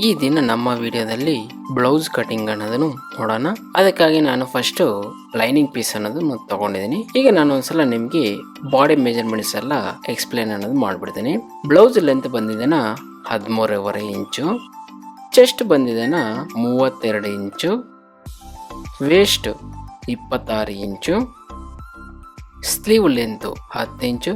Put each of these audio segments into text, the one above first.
ಈ ದಿನ ನಮ್ಮ ವಿಡಿಯೋದಲ್ಲಿ ಬ್ಲೌಸ್ ಕಟಿಂಗ್ ಅನ್ನೋದನ್ನು ನೋಡೋಣ. ಅದಕ್ಕಾಗಿ ನಾನು ಫಸ್ಟ್ ಲೈನಿಂಗ್ ಪೀಸ್ ಅನ್ನೋದನ್ನು ತಗೊಂಡಿದ್ದೀನಿ. ಈಗ ನಾನು ಒಂದ್ಸಲ ನಿಮ್ಗೆ ಬಾಡಿ ಮೆಜರ್ಮೆಂಟ್ಸ್ ಎಲ್ಲ ಎಕ್ಸ್ಪ್ಲೇನ್ ಅನ್ನೋದು ಮಾಡ್ಬಿಡ್ತೀನಿ. ಬ್ಲೌಸ್ ಲೆಂತ್ ಬಂದಿದ್ದೇನ 13.5 ಇಂಚು, ಚೆಸ್ಟ್ ಬಂದಿದ್ದೇನ 32 ಇಂಚು, ವೇಸ್ಟ್ 26 ಇಂಚು, ಸ್ಲೀವ್ ಲೆಂತ್ 10 ಇಂಚು,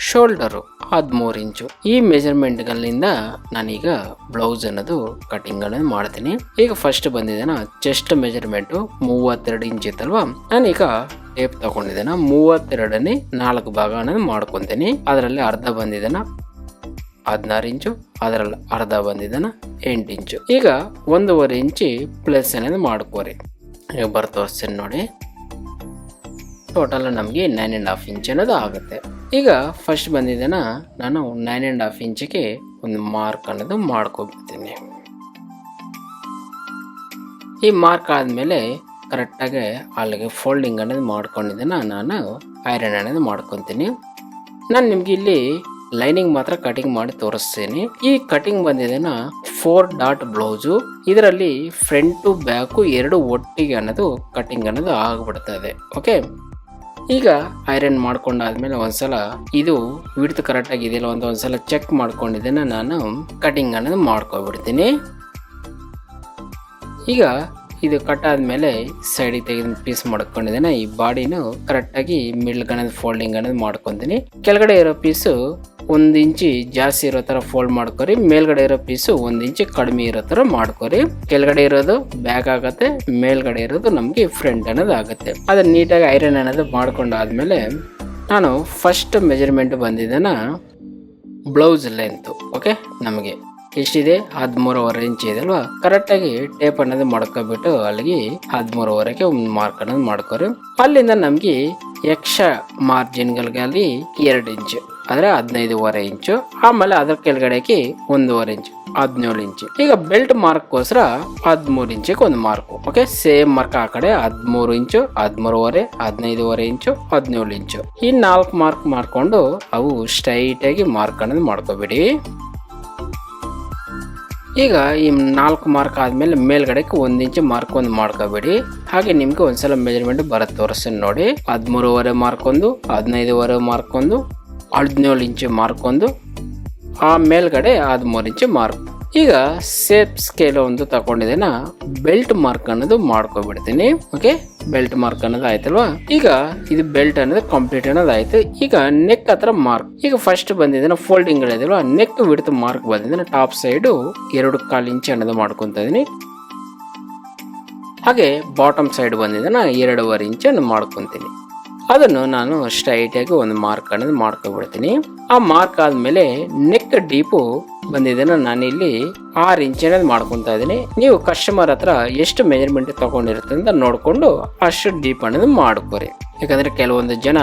ಶೋಲ್ಡರು 13 ಇಂಚು. ಈ ಮೆಜರ್ಮೆಂಟ್ಗಳಿಂದ ನಾನೀಗ ಬ್ಲೌಸ್ ಅನ್ನೋದು ಕಟಿಂಗ್ ಅನ್ನೋದು ಮಾಡ್ತೀನಿ. ಈಗ ಫಸ್ಟ್ ಬಂದಿದ್ದೇನ ಚೆಸ್ಟ್ ಮೆಜರ್ಮೆಂಟ್ 32 ಇಂಚ್ ಇತ್ತಲ್ವಾ, ನಾನೀಗ ಟೇಪ್ ತಗೊಂಡಿದ್ದೇನ 32ನೇ 4 ಭಾಗ ಅನ್ನೋದು ಮಾಡ್ಕೊಂತೀನಿ. ಅದರಲ್ಲಿ ಅರ್ಧ ಬಂದಿದ್ದೇನ 16 ಇಂಚು, ಅದರಲ್ಲಿ ಅರ್ಧ ಬಂದಿದ್ದೇನ 8 ಇಂಚು. ಈಗ 1.5 ಇಂಚಿ ಪ್ಲಸ್ ಅನ್ನೋದು ಮಾಡ್ಕೋರಿ. ಈಗ ಬರ್ತೋರ್ಸ್ತೀನಿ ನೋಡಿ, ಟೋಟಲ್ ನಮಗೆ 9.5 ಇಂಚ್ ಅನ್ನೋದು ಆಗುತ್ತೆ. ಈಗ ಫಸ್ಟ್ ಬಂದಿದ್ದೇನ ನಾನು 9.5 ಇಂಚಿಗೆ ಒಂದು ಮಾರ್ಕ್ ಅನ್ನೋದು ಮಾಡ್ಕೊಬಿಡ್ತೀನಿ. ಈ ಮಾರ್ಕ್ ಆದಮೇಲೆ ಕರೆಕ್ಟಾಗಿ ಅಲ್ಲಿಗೆ ಫೋಲ್ಡಿಂಗ್ ಅನ್ನೋದು ಮಾಡ್ಕೊಂಡಿದ್ದೇನ ನಾನು ಐರನ್ ಅನ್ನೋದು ಮಾಡ್ಕೊತೀನಿ. ನಾನು ನಿಮ್ಗೆ ಇಲ್ಲಿ ಲೈನಿಂಗ್ ಮಾತ್ರ ಕಟಿಂಗ್ ಮಾಡಿ ತೋರಿಸ್ತೀನಿ. ಈ ಕಟಿಂಗ್ ಬಂದಿದ್ದೇನ 4 ಡಾಟ್ ಬ್ಲೌಸು. ಇದರಲ್ಲಿ ಫ್ರಂಟ್ ಟು ಬ್ಯಾಕು ಎರಡು ಒಟ್ಟಿಗೆ ಅನ್ನೋದು ಕಟಿಂಗ್ ಅನ್ನೋದು ಆಗ್ಬಿಡ್ತದೆ. ಓಕೆ, ಈಗ ಐರನ್ ಮಾಡ್ಕೊಂಡಾದ್ಮೇಲೆ ಒಂದ್ಸಲ ಇದು ವಿಡ್ತ್ ಕರೆಕ್ಟ್ ಆಗಿದೆಯಲ್ಲ ಅಂತ ಒಂದ್ಸಲ ಚೆಕ್ ಮಾಡ್ಕೊಂಡಿದ್ದೇನೆ. ನಾನು ಕಟಿಂಗ್ ಅನ್ನೋದು ಮಾಡ್ಕೊಬಿಡ್ತೀನಿ. ಈಗ ಇದು ಕಟ್ ಆದ್ಮೇಲೆ ಸೈಡಿಗೆ ತೆಗೆದು ಪೀಸ್ ಮಾಡ್ಕೊಂಡಿದ್ದೇನೆ. ಈ ಬಾಡಿನೂ ಕರೆಕ್ಟಾಗಿ ಮಿಡ್ಲ್ ಅನ್ನೋದು ಫೋಲ್ಡಿಂಗ್ ಅನ್ನೋದು ಮಾಡ್ಕೊತೀನಿ. ಕೆಳಗಡೆ ಇರೋ ಪೀಸು 1 ಇಂಚಿ ಜಾಸ್ತಿ ಇರೋ ತರ ಫೋಲ್ಡ್ ಮಾಡ್ಕೊರಿ, ಮೇಲ್ಗಡೆ ಇರೋ ಪೀಸು 1 ಇಂಚಿ ಕಡಿಮೆ ಇರೋ ತರ ಮಾಡ್ಕೊರಿ. ಕೆಳಗಡೆ ಇರೋದು ಬ್ಯಾಕ್ ಆಗತ್ತೆ, ಮೇಲ್ಗಡೆ ಇರೋದು ನಮ್ಗೆ ಫ್ರಂಟ್ ಅನ್ನೋದು ಆಗುತ್ತೆ. ಅದನ್ನ ನೀಟಾಗಿ ಐರನ್ ಅನ್ನೋದು ಮಾಡ್ಕೊಂಡಾದ್ಮೇಲೆ ನಾನು ಫಸ್ಟ್ ಮೆಜರ್ಮೆಂಟ್ ಬಂದಿದ್ದೇನ ಬ್ಲೌಸ್ ಲೆಂತ್. ಓಕೆ, ನಮಗೆ ಎಷ್ಟಿದೆ 13.5 ಇಂಚ್ ಇದೆ ಅಲ್ವಾ. ಕರೆಕ್ಟಾಗಿ ಟೇಪ್ ಅನ್ನೋದು ಮಾಡ್ಕೊಬಿಟ್ಟು ಅಲ್ಲಿಗೆ 13.5ಗೆ ಒಂದು ಮಾರ್ಕ್ ಅನ್ನೋದು ಮಾಡ್ಕೊರಿ. ಅಲ್ಲಿಂದ ನಮ್ಗೆ ಎಕ್ಸ್ಟ್ರಾ ಮಾರ್ಜಿನ್ಗಳಿಗೆ 2 ಇಂಚು ಅಂದ್ರೆ 15.5 ಇಂಚು, ಆಮೇಲೆ ಅದ್ರ ಕೆಳಗಡೆಗೆ 1.5 ಇಂಚು 17 ಇಂಚು. ಈಗ ಬೆಲ್ಟ್ ಮಾರ್ಕ್ಗೋಸ್ಕರ 13 ಇಂಚಿಗೆ ಒಂದು ಮಾರ್ಕ್. ಓಕೆ, ಸೇಮ್ ಮಾರ್ಕ್ ಆ ಕಡೆ 13 ಇಂಚು, 13.5, 15.5 ಇಂಚು, 17 ಇಂಚು. ಈ 4 ಮಾರ್ಕ್ ಮಾಡ್ಕೊಂಡು ಅವು ಸ್ಟ್ರೈಟ್ ಆಗಿ ಮಾರ್ಕ್ ಅನ್ನೋದು ಮಾಡ್ಕೋಬೇಡಿ. ಈಗ ಈ 4 ಮಾರ್ಕ್ ಆದ್ಮೇಲೆ ಮೇಲ್ಗಡೆಗೆ 1 ಇಂಚು ಮಾರ್ಕ್ ಒಂದು ಮಾಡ್ಕೋಬೇಡಿ. ಹಾಗೆ ನಿಮ್ಗೆ ಒಂದ್ಸಲ ಮೆಜರ್ಮೆಂಟ್ ಬರುತ್ತೆ ತೋರಿಸ್ತೀನಿ ನೋಡಿ. 13.5 ಮಾರ್ಕ್ ಒಂದು, 15.5 ಮಾರ್ಕ್ ಒಂದು, 17 ಇಂಚು ಮಾರ್ಕ್ ಒಂದು, ಆ ಮೇಲ್ಗಡೆ 13 ಇಂಚು ಮಾರ್ಕ್. ಈಗ ಸೇಪ್ ಸ್ಕೇಲ್ ಒಂದು ತಗೊಂಡಿದ್ದೇನ ಬೆಲ್ಟ್ ಮಾರ್ಕ್ ಅನ್ನೋದು ಮಾಡ್ಕೊಬಿಡ್ತೀನಿ. ಓಕೆ, ಬೆಲ್ಟ್ ಮಾರ್ಕ್ ಅನ್ನೋದು ಆಯ್ತಲ್ವಾ. ಈಗ ಇದು ಬೆಲ್ಟ್ ಅನ್ನೋದು ಕಂಪ್ಲೀಟ್ ಅನ್ನೋದು ಆಯ್ತು. ಈಗ ನೆಕ್ ಹತ್ರ ಮಾರ್ಕ್. ಈಗ ಫಸ್ಟ್ ಬಂದಿದ್ದೇನೆ ಫೋಲ್ಡಿಂಗ್ ಗಳಿದಲ್ವಾ, ನೆಕ್ ವಿಡ್ತ್ ಮಾರ್ಕ್ ಬಂದಿದ್ದೇನೆ ಟಾಪ್ ಸೈಡ್ 2.25 ಇಂಚ್ ಅನ್ನೋದು ಮಾಡ್ಕೊಂತ ಇದೀನಿ. ಹಾಗೆ ಬಾಟಮ್ ಸೈಡ್ ಬಂದಿದ್ದೇನೆ 2.5 ಇಂಚ್ ಅನ್ನು ಮಾಡ್ಕೊಂತೀನಿ. ಅದನ್ನು ನಾನು ಸ್ಟ್ರೈಟ್ ಆಗಿ ಒಂದು ಮಾರ್ಕ್ ಅನ್ನೋದು ಮಾಡ್ಕೊಬಿಡ್ತೀನಿ. ಆ ಮಾರ್ಕ್ ಆದ್ಮೇಲೆ ನೆಕ್ ಡೀಪು ಬಂದಿದ್ದೇನೆ ನಾನಿಲ್ಲಿ 6 ಇಂಚ್ ಅನ್ನೋದು ಮಾಡ್ಕೊಂತ ಇದೀನಿ. ನೀವು ಕಸ್ಟಮರ್ ಹತ್ರ ಎಷ್ಟು ಮೆಜರ್ಮೆಂಟ್ ತಗೊಂಡಿರುತ್ತೆ ಅಂತ ನೋಡ್ಕೊಂಡು ಅಷ್ಟು ಡೀಪ್ ಅನ್ನೋದು ಮಾಡ್ಕೋರಿ. ಯಾಕಂದ್ರೆ ಕೆಲವೊಂದು ಜನ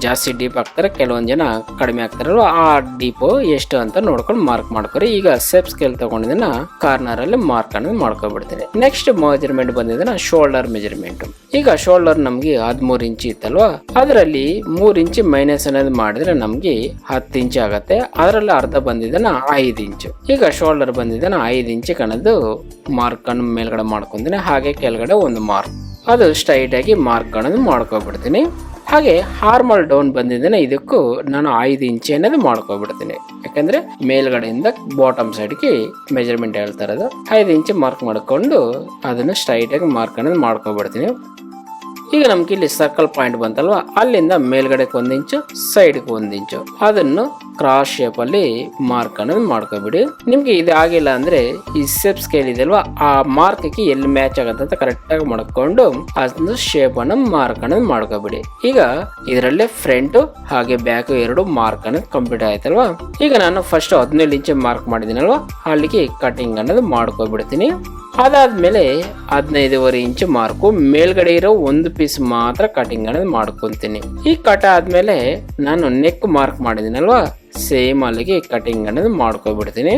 ಜಾಸ್ತಿ ಡೀಪ್ ಹಾಕ್ತಾರೆ, ಕೆಲವೊಂದು ಜನ ಕಡಿಮೆ ಹಾಕ್ತಾರಲ್ವ, ಆ ಡೀಪು ಎಷ್ಟು ಅಂತ ನೋಡ್ಕೊಂಡು ಮಾರ್ಕ್ ಮಾಡ್ಕೊರಿ. ಈಗ ಸೇಪ್ ಸ್ಕೇಲ್ ತಗೊಂಡಿದ್ದನ್ನ ಕಾರ್ನರ್ ಅಲ್ಲಿ ಮಾರ್ಕ್ ಅನ್ನೋದು ಮಾಡ್ಕೊಬಿಡ್ತೀನಿ. ನೆಕ್ಸ್ಟ್ ಮೆಜರ್ಮೆಂಟ್ ಬಂದಿದ್ದಾನ ಶೋಲ್ಡರ್ ಮೆಜರ್ಮೆಂಟ್. ಈಗ ಶೋಲ್ಡರ್ ನಮ್ಗೆ 13 ಇಂಚ್ ಇತ್ತಲ್ವಾ, ಅದರಲ್ಲಿ 3 ಇಂಚ್ ಮೈನಸ್ ಅನ್ನೋದು ಮಾಡಿದ್ರೆ ನಮ್ಗೆ 10 ಇಂಚ್ ಆಗತ್ತೆ. ಅದರಲ್ಲಿ ಅರ್ಧ ಬಂದಿದ್ದಾನ 5 ಇಂಚು. ಈಗ ಶೋಲ್ಡರ್ ಬಂದಿದ್ದಾನ 5 ಇಂಚ್ ಅನ್ನೋದು ಮಾರ್ಕ್ ಅನ್ನು ಮೇಲ್ಗಡೆ ಮಾಡ್ಕೊಂತೀನಿ. ಹಾಗೆ ಕೆಳಗಡೆ ಒಂದು ಮಾರ್ಕ್, ಅದು ಸ್ಟ್ರೈಟ್ ಆಗಿ ಮಾರ್ಕ್ ಅನ್ನೋದು ಮಾಡ್ಕೊಬಿಡ್ತೀನಿ. ಹಾಗೆ ಹಾರ್ಮಲ್ ಡೌನ್ ಬಂದಿದ್ದೇನೆ, ಇದಕ್ಕೂ ನಾನು 5 ಇಂಚ್ ಅನ್ನೋದು ಮಾಡ್ಕೊಬಿಡ್ತೀನಿ. ಯಾಕಂದ್ರೆ ಮೇಲ್ಗಡೆಯಿಂದ ಬಾಟಮ್ ಸೈಡ್ಗೆ ಮೆಜರ್ಮೆಂಟ್ ಹೇಳ್ತಾ ಇರೋದು. 5 ಇಂಚ್ ಮಾರ್ಕ್ ಮಾಡ್ಕೊಂಡು ಅದನ್ನು ಸ್ಟ್ರೈಟ್ ಆಗಿ ಮಾರ್ಕ್ ಅನ್ನೋದು ಮಾಡ್ಕೊಬಿಡ್ತೀನಿ. ಈಗ ನಮ್ಗೆ ಇಲ್ಲಿ ಸರ್ಕಲ್ ಪಾಯಿಂಟ್ ಬಂತಲ್ವಾ, ಅಲ್ಲಿಂದ ಮೇಲ್ಗಡೆಗೆ 1 ಇಂಚು, ಸೈಡ್ಗೆ 1 ಇಂಚು, ಅದನ್ನು ಕ್ರಾಸ್ ಶೇಪ್ ಅಲ್ಲಿ ಮಾರ್ಕ್ ಅನ್ನೋದು ಮಾಡ್ಕೊಬಿಡಿ. ನಿಮ್ಗೆ ಇದು ಆಗಿಲ್ಲ ಅಂದ್ರೆ ಈ ಸೇಪ್ ಸ್ಕೇಲ್ ಇದೆ ಅಲ್ವಾ, ಆ ಮಾರ್ಕ್ಗೆ ಎಲ್ಲಿ ಮ್ಯಾಚ್ ಆಗತ್ತೆ ಅಂತ ಕರೆಕ್ಟ್ ಆಗಿ ಮಾಡ್ಕೊಂಡು ಅದನ್ನು ಶೇಪ್ ಅನ್ನು ಮಾರ್ಕ್ ಅನ್ನೋದು ಮಾಡ್ಕೊಬಿಡಿ. ಈಗ ಇದರಲ್ಲೇ ಫ್ರಂಟ್ ಹಾಗೆ ಬ್ಯಾಕ್ ಎರಡು ಮಾರ್ಕ್ ಅನ್ನೋದು ಕಂಪ್ಲೀಟ್ ಆಯ್ತಲ್ವಾ. ಈಗ ನಾನು ಫಸ್ಟ್ 17 ಇಂಚ್ ಮಾರ್ಕ್ ಮಾಡಿದ್ದೀನಲ್ವಾ, ಅಲ್ಲಿಗೆ ಕಟಿಂಗ್ ಅನ್ನೋದು ಮಾಡ್ಕೊಬಿಡ್ತೀನಿ. ಅದಾದ್ಮೇಲೆ 15.5 ಇಂಚ್ ಮಾರ್ಕು ಮೇಲ್ಗಡೆ ಇರೋ ಒಂದು ಪೀಸ್ ಮಾತ್ರ ಕಟಿಂಗ್ ಅನ್ನೋದು ಮಾಡ್ಕೊಂತೀನಿ. ಈ ಕಟ್ ಆದ್ಮೇಲೆ ನಾನು ನೆಕ್ ಮಾರ್ಕ್ ಮಾಡಿದ್ದೀನಲ್ವಾ, ಸೇಮ್ ಅಲ್ಲಿಗೆ ಕಟಿಂಗ್ ಅನ್ನೋದು ಮಾಡ್ಕೊಬಿಡ್ತೀನಿ.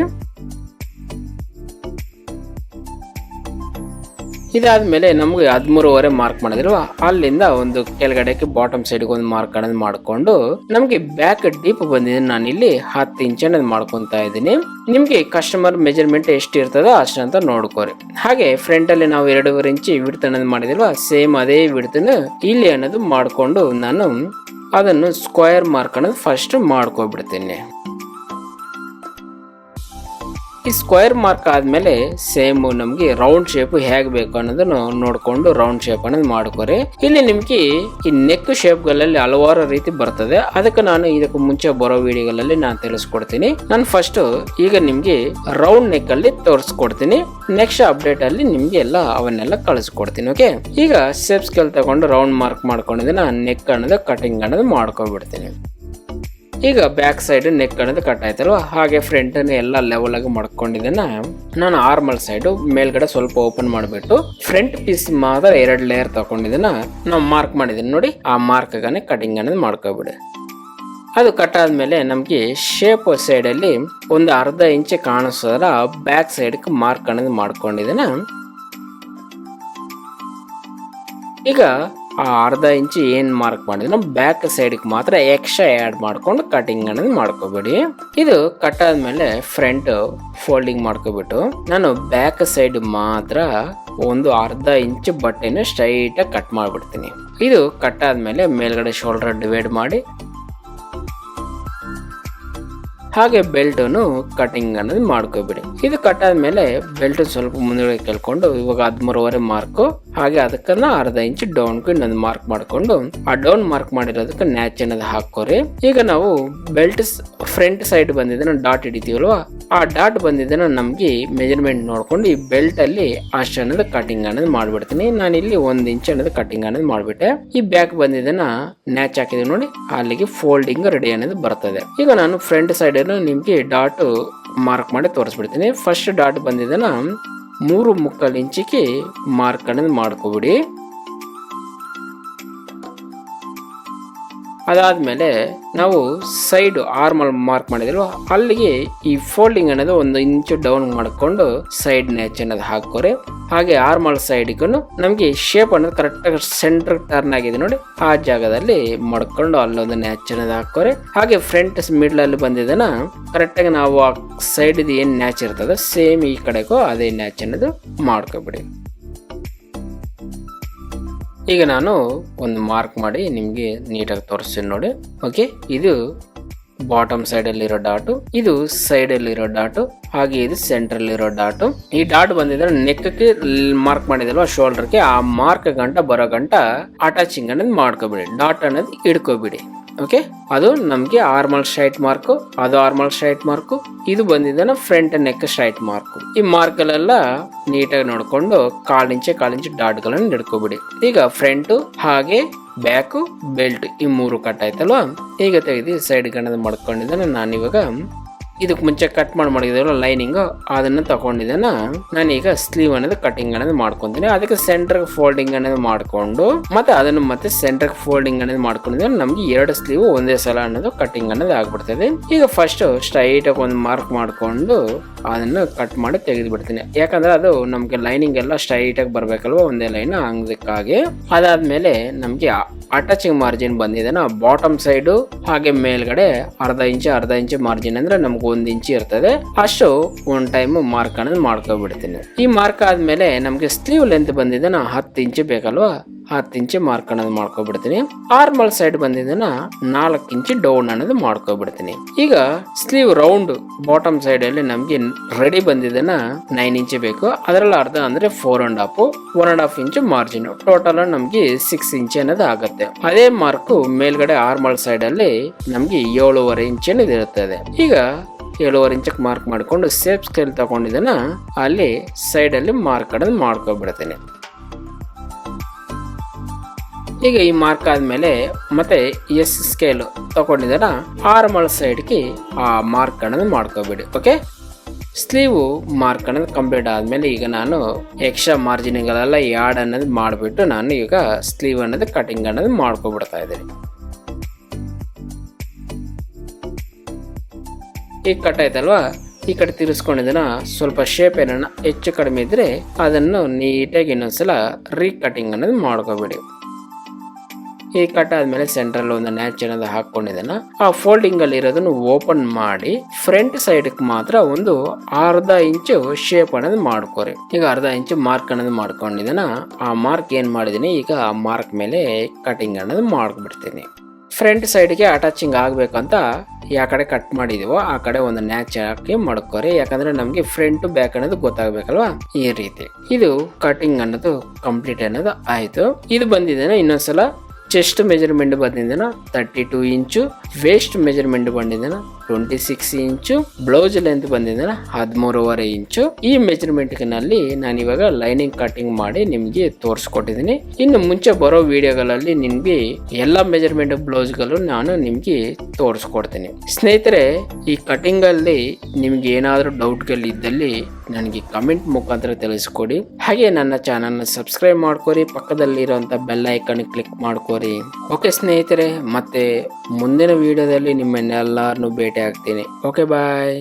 ಇದಾದ್ಮೇಲೆ ನಮ್ಗೆ 13.5 ಮಾರ್ಕ್ ಮಾಡಿದ್ರಲ್ವಾ, ಅಲ್ಲಿಂದ ಒಂದು ಕೆಳಗಡೆಗೆ ಬಾಟಮ್ ಸೈಡ್ಗೆ ಒಂದು ಮಾರ್ಕ್ ಅನ್ನೋದು ಮಾಡ್ಕೊಂಡು ನಮ್ಗೆ ಬ್ಯಾಕ್ ಡೀಪ್ ಬಂದಿದೆ. ನಾನು ಇಲ್ಲಿ 10 ಇಂಚ್ ಅನ್ನೋದು ಮಾಡ್ಕೊಂತ ಇದ್ದೀನಿ. ನಿಮ್ಗೆ ಕಸ್ಟಮರ್ ಮೆಜರ್ಮೆಂಟ್ ಎಷ್ಟು ಇರ್ತದೋ ಅಷ್ಟಂತ ನೋಡ್ಕೋರಿ. ಹಾಗೆ ಫ್ರಂಟ್ ಅಲ್ಲಿ ನಾವು 2.5 ಇಂಚ್ ವಿಡ್ತ್ ಅನ್ನೋದು ಮಾಡಿದಿಲ್ವಾ, ಸೇಮ್ ಅದೇ ವಿಡ್ತ್ನ ಇಲ್ಲಿ ಅನ್ನೋದು ಮಾಡ್ಕೊಂಡು ನಾನು ಅದನ್ನು ಸ್ಕ್ವೇರ್ ಮಾರ್ಕ್ ಅನ್ನೋದು ಫಸ್ಟ್ ಮಾಡ್ಕೊಬಿಡ್ತೀನಿ. ಈ ಸ್ಕ್ವೇರ್ ಮಾರ್ಕ್ ಆದ್ಮೇಲೆ ಸೇಮ್ ನಮ್ಗೆ ರೌಂಡ್ ಶೇಪ್ ಹೇಗ್ ಬೇಕು ಅನ್ನೋದನ್ನು ನೋಡ್ಕೊಂಡು ರೌಂಡ್ ಶೇಪ್ ಅನ್ನೋದು ಮಾಡ್ಕೋರಿ. ಇಲ್ಲಿ ನಿಮ್ಗೆ ಈ ನೆಕ್ ಶೇಪ್ ಗಳಲ್ಲಿ ಹಲವಾರು ರೀತಿ ಬರ್ತದೆ. ಅದಕ್ಕೆ ನಾನು ಇದಕ್ಕೆ ಮುಂಚೆ ಬರೋ ವಿಡಿಯೋಗಳಲ್ಲಿ ನಾನು ತಿಳಿಸ್ಕೊಡ್ತೀನಿ. ನಾನು ಫಸ್ಟ್ ಈಗ ನಿಮ್ಗೆ ರೌಂಡ್ ನೆಕ್ ಅಲ್ಲಿ ತೋರಿಸ್ಕೊಡ್ತೀನಿ. ನೆಕ್ಸ್ಟ್ ಅಪ್ಡೇಟ್ ಅಲ್ಲಿ ನಿಮ್ಗೆ ಎಲ್ಲ ಅವನ್ನೆಲ್ಲ ಕಳಿಸ್ಕೊಡ್ತೀನಿ. ಓಕೆ, ಈಗ ಶೇಪ್ ಸ್ಕೇಲ್ ತಗೊಂಡು ರೌಂಡ್ ಮಾರ್ಕ್ ಮಾಡ್ಕೊಂಡಿದ್ದೀನಿ. ನೆಕ್ ಅನ್ನೋದು ಕಟಿಂಗ್ ಅನ್ನೋದು ಮಾಡ್ಕೊಬಿಡ್ತೀನಿ. ಈಗ ಬ್ಯಾಕ್ ಸೈಡ್ ನೆಕ್ ಅನ್ನೋದು ಕಟ್ ಆಯ್ತಲ್ವಾ, ಹಾಗೆ ಫ್ರಂಟ್ ಅನ್ನು ಎಲ್ಲ ಲೆವೆಲ್ ಆಗಿ ಮಾಡ್ಕೊಂಡಿದ್ದೇನೆ. ನಾನು ಆರ್ಮಲ್ ಸೈಡ್ ಮೇಲ್ಗಡೆ ಸ್ವಲ್ಪ ಓಪನ್ ಮಾಡಿಬಿಟ್ಟು ಫ್ರಂಟ್ ಪೀಸ್ ಮಾತ್ರ 2 ಲೇಯರ್ ತಗೊಂಡಿದ್ದೇನೆ. ನಾವು ಮಾರ್ಕ್ ಮಾಡಿದ್ದೀನಿ ನೋಡಿ, ಆ ಮಾರ್ಕ್ ಗಾನೆ ಕಟಿಂಗ್ ಅನ್ನೋದು ಮಾಡ್ಕೊಬಿಡಿ. ಅದು ಕಟ್ ಆದ್ಮೇಲೆ ನಮ್ಗೆ ಶೇಪ್ ಸೈಡ್ ಅಲ್ಲಿ ಒಂದು ಅರ್ಧ ಇಂಚ್ ಕಾಣಿಸೋದ್ರ ಬ್ಯಾಕ್ ಸೈಡ್ ಮಾರ್ಕ್ ಅನ್ನೋದು ಮಾಡ್ಕೊಂಡಿದ್ದೇನೆ. ಈಗ ಆ ಅರ್ಧ ಇಂಚ್ ಏನ್ ಮಾರ್ಕ್ ಮಾಡಿದ್ರೆ ಬ್ಯಾಕ್ ಸೈಡ್ ಮಾತ್ರ ಎಕ್ಸ್ಟ್ರಾ ಆಡ್ ಮಾಡ್ಕೊಂಡು ಕಟಿಂಗ್ ಅನ್ನೋದು ಮಾಡ್ಕೋಬೇಡಿ. ಇದು ಕಟ್ ಆದ್ಮೇಲೆ ಫ್ರಂಟ್ ಫೋಲ್ಡಿಂಗ್ ಮಾಡ್ಕೊಬಿಟ್ಟು ನಾನು ಬ್ಯಾಕ್ ಸೈಡ್ ಮಾತ್ರ ಒಂದು ಅರ್ಧ ಇಂಚ್ ಬಟ್ಟೆನ ಸ್ಟ್ರೈಟ್ ಆಗಿ ಕಟ್ ಮಾಡ್ಬಿಡ್ತೀನಿ. ಇದು ಕಟ್ ಆದ್ಮೇಲೆ ಮೇಲ್ಗಡೆ ಶೋಲ್ಡರ್ ಡಿವೈಡ್ ಮಾಡಿ ಹಾಗೆ ಬೆಲ್ಟ್ ಕಟಿಂಗ್ ಅನ್ನೋದು ಮಾಡ್ಕೋಬಿಡಿ. ಇದು ಕಟ್ ಆದ್ಮೇಲೆ ಬೆಲ್ಟ್ ಸ್ವಲ್ಪ ಮುಂದೆ ಕೇಳ್ಕೊಂಡು ಇವಾಗ 13.5 ಮಾರ್ಕ್, ಹಾಗೆ ಅದಕ್ಕನ್ನ ಅರ್ಧ ಇಂಚ್ ಡೌನ್ ಇನ್ನೊಂದು ಮಾರ್ಕ್ ಮಾಡ್ಕೊಂಡು ಆ ಡೌನ್ ಮಾರ್ಕ್ ಮಾಡಿರೋದಕ್ಕೆ ನ್ಯಾಚ್ ಅನ್ನೋದು ಹಾಕೋರಿ. ಈಗ ನಾವು ಬೆಲ್ಟ್ ಫ್ರಂಟ್ ಸೈಡ್ ಬಂದಿದ್ದನ್ನ ಡಾಟ್ ಹಿಡಿತೀವಲ್ವಾ, ಆ ಡಾಟ್ ಬಂದಿದ್ದನ್ನ ನಮ್ಗೆ ಮೆಜರ್ಮೆಂಟ್ ನೋಡ್ಕೊಂಡು ಈ ಬೆಲ್ಟ್ ಅಲ್ಲಿ ಅಷ್ಟು ಅನ್ನೋದು ಕಟಿಂಗ್ ಅನ್ನೋದು ಮಾಡ್ಬಿಡ್ತೀನಿ. ನಾನು ಇಲ್ಲಿ 1 ಇಂಚ್ ಅನ್ನೋದು ಕಟಿಂಗ್ ಅನ್ನೋದು ಮಾಡ್ಬಿಟ್ಟೆ. ಈ ಬ್ಯಾಕ್ ಬಂದಿದ್ದನ್ನ ನ್ಯಾಚ್ ಹಾಕಿದೆ ನೋಡಿ, ಅಲ್ಲಿಗೆ ಫೋಲ್ಡಿಂಗ್ ರೆಡಿ ಅನ್ನೋದು ಬರ್ತದೆ. ಈಗ ನಾನು ಫ್ರಂಟ್ ಸೈಡ್ ನಿಮ್ಗೆ ಡಾಟ್ ಮಾರ್ಕ್ ಮಾಡಿ ತೋರಿಸ್ಬಿಡ್ತೀನಿ. ಫಸ್ಟ್ ಡಾಟ್ ಬಂದಿದ್ದನ್ನ 3.25 ಇಂಚಿಗೆ ಮಾರ್ಕ್ ಅನ್ನೋದು ಮಾಡ್ಕೊಬಿಡಿ. ಅದಾದ್ಮೇಲೆ ನಾವು ಸೈಡ್ ಆರ್ಮಲ್ ಮಾರ್ಕ್ ಮಾಡಿದ್ರು ಅಲ್ಲಿಗೆ ಈ ಫೋಲ್ಡಿಂಗ್ ಅನ್ನೋದು 1 ಇಂಚ್ ಡೌನ್ ಮಾಡ್ಕೊಂಡು ಸೈಡ್ ನ್ಯಾಚ್ ಅನ್ನೋದು ಹಾಕೋರಿ. ಹಾಗೆ ಆರ್ಮಲ್ ಸೈಡ್ಗೂ ನಮ್ಗೆ ಶೇಪ್ ಅನ್ನೋದು ಕರೆಕ್ಟ್ ಆಗಿ ಸೆಂಟರ್ ಟರ್ನ್ ಆಗಿದೆ ನೋಡಿ, ಆ ಜಾಗದಲ್ಲಿ ಮಾಡ್ಕೊಂಡು ಅಲ್ಲೊಂದು ನ್ಯಾಚ್ ಅನ್ನೋದು ಹಾಕೋರಿ. ಹಾಗೆ ಫ್ರಂಟ್ ಮಿಡ್ಲ್ ಅಲ್ಲಿ ಬಂದಿದ್ದನ್ನ ಕರೆಕ್ಟ್ ಆಗಿ ನಾವು ಆ ಸೈಡ್ ಏನ್ ನ್ಯಾಚ್ ಇರ್ತದೆ ಸೇಮ್ ಈ ಕಡೆಗೂ ಅದೇ ನ್ಯಾಚ್ ಅನ್ನೋದು ಮಾಡ್ಕೊಬಿಡಿ. ಈಗ ನಾನು ಒಂದು ಮಾರ್ಕ್ ಮಾಡಿ ನಿಮ್ಗೆ ನೀಟಾಗಿ ತೋರಿಸ್ತೀನಿ ನೋಡಿ. ಓಕೆ, ಇದು ಬಾಟಮ್ ಸೈಡ್ ಅಲ್ಲಿರೋ ಡಾಟು, ಇದು ಸೈಡ್ ಅಲ್ಲಿರೋ ಡಾಟು, ಹಾಗೆ ಇದು ಸೆಂಟ್ರಲ್ ಇರೋ ಡಾಟು. ಈ ಡಾಟ್ ಬಂದಿದ್ರೆ ನೆಕ್ಗೆ ಮಾರ್ಕ್ ಮಾಡಿದಲ್ವ ಶೋಲ್ಡರ್ಗೆ, ಆ ಮಾರ್ಕ್ ಗಂಟ ಬರೋ ಗಂಟ ಅಟ್ಯಾಚಿಂಗ್ ಅನ್ನೋದು ಮಾಡ್ಕೊಬಿಡಿ, ಡಾಟ್ ಅನ್ನೋದು ಇಡ್ಕೊಬಿಡಿ. ಓಕೆ, ಅದು ನಮ್ಗೆ ಆರ್ಮಲ್ ಸ್ಟ್ರೈಟ್ ಮಾರ್ಕ್, ಅದು ಆರ್ಮಲ್ ಸ್ಟ್ರೈಟ್ ಮಾರ್ಕ್, ಇದು ಬಂದಿದ್ದಾನೆ ಫ್ರಂಟ್ ನೆಕ್ ಸ್ಟ್ರೈಟ್ ಮಾರ್ಕ್. ಈ ಮಾರ್ಕ್ ಅಲ್ಲೆಲ್ಲ ನೀಟಾಗಿ ನೋಡ್ಕೊಂಡು 1/4 ಇಂಚ್ ಡಾಟ್ ಗಳನ್ನ ಹಿಡ್ಕೊಬಿಡಿ. ಈಗ ಫ್ರಂಟ್ ಹಾಗೆ ಬ್ಯಾಕ್ ಬೆಲ್ಟ್ ಈ 3 ಕಟ್ ಆಯ್ತಲ್ವಾ. ಈಗ ತೆಗೆದು ಸೈಡ್ ಗಣ್ಣದ ಮಾಡ್ಕೊಂಡಿದ್ದಾನೆ. ನಾನಿವಾಗ ಇದಕ್ಕೆ ಮುಂಚೆ ಕಟ್ ಮಾಡಿದಲ್ಲ ಲೈನಿಂಗ್, ಅದನ್ನ ತಗೊಂಡಿದ್ದಾನ. ನಾನೀಗ ಸ್ಲೀವ್ ಅನ್ನೋದು ಕಟಿಂಗ್ ಅನ್ನೋದು ಮಾಡ್ಕೊಂತೀನಿ. ಅದಕ್ಕೆ ಸೆಂಟರ್ ಫೋಲ್ಡಿಂಗ್ ಅನ್ನೋದು ಮಾಡ್ಕೊಂಡು ಮತ್ತೆ ಅದನ್ನು ಮತ್ತೆ ಸೆಂಟರ್ ಫೋಲ್ಡಿಂಗ್ ಅನ್ನೋದು ಮಾಡ್ಕೊಂಡಿದ್ರೆ ನಮ್ಗೆ 2 ಸ್ಲೀವ್ ಒಂದೇ ಸಲ ಅನ್ನೋದು ಕಟಿಂಗ್ ಅನ್ನೋದು ಆಗ್ಬಿಡ್ತದೆ. ಈಗ ಫಸ್ಟ್ ಸ್ಟ್ರೈಟ್ ಆಗಿ ಒಂದು ಮಾರ್ಕ್ ಮಾಡ್ಕೊಂಡು ಅದನ್ನು ಕಟ್ ಮಾಡಿ ತೆಗೆದು ಬಿಡ್ತೀನಿ. ಯಾಕಂದ್ರೆ ಅದು ನಮ್ಗೆ ಲೈನಿಂಗ್ ಎಲ್ಲ ಸ್ಟ್ರೈಟ್ ಆಗಿ ಬರ್ಬೇಕಲ್ವ, ಒಂದೇ ಲೈನ್ ಹಂಗದಕ್ಕಾಗಿ. ಅದಾದ್ಮೇಲೆ ನಮ್ಗೆ ಅಟ್ಯಾಚಿಂಗ್ ಮಾರ್ಜಿನ್ ಬಂದಿದೆ ಬಾಟಮ್ ಸೈಡ್ ಹಾಗೆ ಮೇಲ್ಗಡೆ ಅರ್ಧ ಇಂಚ್ ಮಾರ್ಜಿನ್ ಅಂದ್ರೆ ನಮ್ಗೆ 1 ಇಂಚ್ ಇರ್ತದೆ. ಅಷ್ಟು ಒಂದ್ ಟೈಮ್ ಮಾರ್ಕ್ ಅನ್ನೋದು ಮಾಡ್ಕೊಬಿಡ್ತೀನಿ. ಈ ಮಾರ್ಕ್ ಆದ್ಮೇಲೆ ನಮ್ಗೆ ಸ್ಲೀವ್ ಲೆಂತ್ ಬಂದಿದೆ 10 ಇಂಚ್ ಬೇಕಲ್ವಾ, 10 ಇಂಚ್ ಮಾರ್ಕ್ ಅನ್ನೋದು ಮಾಡ್ಕೊಬಿಡ್ತೀನಿ. ಆರ್ಮಲ್ ಸೈಡ್ ಬಂದಿದ್ದನ್ನ 4 ಇಂಚ್ ಡೌನ್ ಅನ್ನೋದು ಮಾಡ್ಕೊಬಿಡ್ತೀನಿ. ಈಗ ಸ್ಲೀವ್ ರೌಂಡ್ ಬಾಟಮ್ ಸೈಡ್ ಅಲ್ಲಿ ನಮ್ಗೆ ರೆಡಿ ಬಂದಿದ್ದನ್ನ 9 ಇಂಚ್ ಬೇಕು. ಅದರಲ್ಲಿ ಅರ್ಧ ಅಂದ್ರೆ 4.5 ಇಂಚ್ ಮಾರ್ಜಿನ್, ಟೋಟಲ್ ನಮ್ಗೆ 6 ಇಂಚ್ ಅನ್ನೋದು ಆಗುತ್ತೆ. ಅದೇ ಮಾರ್ಕ್ ಮೇಲ್ಗಡೆ ಆರ್ಮಲ್ ಸೈಡ್ ಅಲ್ಲಿ ನಮ್ಗೆ 7.5 ಇಂಚ್ ಅನ್ನೋದು ಇರುತ್ತದೆ. ಈಗ 7.5 ಇಂಚಕ್ಕೆ ಮಾರ್ಕ್ ಮಾಡ್ಕೊಂಡು ಸೇಫ್ ಸ್ಕೇಲ್ ತಗೊಂಡಿದ್ದನ್ನ ಅಲ್ಲಿ ಸೈಡ್ ಅಲ್ಲಿ ಮಾರ್ಕ್ ಅನ್ನೋದು ಮಾಡ್ಕೊಬಿಡ್ತೀನಿ. ಈಗ ಈ ಮಾರ್ಕ್ ಆದ್ಮೇಲೆ ಮತ್ತೆ ಎಸ್ ಸ್ಕೇಲ್ ತಗೊಂಡಿದ್ದಾನ ಆರ್ಮಲ್ ಸೈಡ್ಗೆ ಆ ಮಾರ್ಕ್ ಅನ್ನೋದು ಮಾಡ್ಕೋಬೇಡಿ. ಓಕೆ, ಸ್ಲೀವ್ ಮಾರ್ಕ್ ಅನ್ನೋದು ಕಂಪ್ಲೀಟ್ ಆದ್ಮೇಲೆ ಈಗ ನಾನು ಎಕ್ಸ್ಟ್ರಾ ಮಾರ್ಜಿನ್ಗಳೆಲ್ಲ ಯಾಡ್ ಅನ್ನೋದು ಮಾಡಿಬಿಟ್ಟು ನಾನು ಈಗ ಸ್ಲೀವ್ ಅನ್ನೋದು ಕಟಿಂಗ್ ಅನ್ನೋದು ಮಾಡ್ಕೊಬಿಡ್ತಾ ಇದ್ದೀನಿ. ಈಗ ಕಟ್ ಆಯ್ತಲ್ವಾ, ಈ ಕಡೆ ತಿರ್ಸ್ಕೊಂಡಿದ್ದನ್ನ ಸ್ವಲ್ಪ ಶೇಪ್ ಏನನ್ನ ಹೆಚ್ಚು ಕಡಿಮೆ ಇದ್ರೆ ಅದನ್ನು ನೀಟಾಗಿ ಇನ್ನೊಂದ್ಸಲ ರೀಕಟಿಂಗ್ ಅನ್ನೋದು ಮಾಡ್ಕೋಬೇಡಿ. ಈ ಕಟ್ ಆದ್ಮೇಲೆ ಸೆಂಟ್ರಲ್ ಒಂದು ನ್ಯಾಚ್ ಅನ್ನೋದು ಹಾಕೊಂಡಿದ್ದಾನ ಆ ಫೋಲ್ಡಿಂಗ್ ಅಲ್ಲಿ ಇರೋದನ್ನು ಓಪನ್ ಮಾಡಿ ಫ್ರಂಟ್ ಸೈಡ್ ಮಾತ್ರ ಒಂದು ಅರ್ಧ ಇಂಚು ಶೇಪ್ ಅನ್ನೋದು ಮಾಡ್ಕೋರಿ. ಈಗ ಅರ್ಧ ಇಂಚು ಮಾರ್ಕ್ ಅನ್ನೋದು ಮಾಡ್ಕೊಂಡಿದ್ದಾನ ಆ ಮಾರ್ಕ್ ಏನ್ ಮಾಡಿದೀನಿ ಈಗ ಆ ಮಾರ್ಕ್ ಮೇಲೆ ಕಟಿಂಗ್ ಅನ್ನೋದು ಮಾಡ್ಬಿಡ್ತೀನಿ. ಫ್ರಂಟ್ ಸೈಡ್ಗೆ ಅಟ್ಯಾಚಿಂಗ್ ಆಗ್ಬೇಕಂತ ಯಾವ ಕಡೆ ಕಟ್ ಮಾಡಿದೀವೋ ಆ ಕಡೆ ಒಂದು ನ್ಯಾಚ್ ಹಾಕಿ ಮಾಡ್ಕೋರಿ. ಯಾಕಂದ್ರೆ ನಮ್ಗೆ ಫ್ರಂಟ್ ಬ್ಯಾಕ್ ಅನ್ನೋದು ಗೊತ್ತಾಗ್ಬೇಕಲ್ವಾ. ಈ ರೀತಿ ಇದು ಕಟಿಂಗ್ ಅನ್ನೋದು ಕಂಪ್ಲೀಟ್ ಅನ್ನೋದು ಆಯ್ತು. ಇದು ಬಂದಿದ್ದೇನೆ ಇನ್ನೊಂದ್ಸಲ ಚೆಸ್ಟ್ ಮೆಜರ್ಮೆಂಟ್ ಬಂದಿದ್ದಾನ 32 ಇಂಚು, ವೇಸ್ಟ್ ಮೆಜರ್ಮೆಂಟ್ ಬಂದಿದ್ದಾನ 26 ಇಂಚು, ಬ್ಲೌಸ್ ಲೆಂತ್ ಬಂದಿದ್ದಾನ 13.5 ಇಂಚು. ಈ ಮೆಜರ್ಮೆಂಟ್ ನಲ್ಲಿ ನಾನು ಇವಾಗ ಲೈನಿಂಗ್ ಕಟಿಂಗ್ ಮಾಡಿ ನಿಮ್ಗೆ ತೋರಿಸ್ಕೊಟ್ಟಿದ್ದೀನಿ. ಇನ್ನು ಮುಂಚೆ ಬರೋ ವಿಡಿಯೋಗಳಲ್ಲಿ ನಿಮ್ಗೆ ಎಲ್ಲಾ ಮೆಜರ್ಮೆಂಟ್ ಬ್ಲೌಸ್ ಗಳು ನಾನು ನಿಮ್ಗೆ ತೋರಿಸ್ಕೊಡ್ತೀನಿ. ಸ್ನೇಹಿತರೆ, ಈ ಕಟಿಂಗ್ ಅಲ್ಲಿ ನಿಮ್ಗೆ ಏನಾದ್ರೂ ಡೌಟ್ ಗಳು ಇದ್ದಲ್ಲಿ ನನಗೆ ಕಮೆಂಟ್ ಮುಖಾಂತರ ತಿಳಿಸ್ಕೊಡಿ. ಹಾಗೆ ನನ್ನ ಚಾನಲ್ ನ ಸಬ್ಸ್ಕ್ರೈಬ್ ಮಾಡ್ಕೋರಿ, ಪಕ್ಕದಲ್ಲಿ ಇರುವಂತ ಬೆಲ್ ಐಕಾನ್ ಕ್ಲಿಕ್ ಮಾಡ್ಕೋರಿ. ಓಕೆ ಸ್ನೇಹಿತರೆ, ಮತ್ತೆ ಮುಂದಿನ ವಿಡಿಯೋದಲ್ಲಿ ನಿಮ್ಮನ್ನೆಲ್ಲರನ್ನು ಭೇಟಿ ಆಗ್ತೀನಿ. ಓಕೆ, ಬಾಯ್.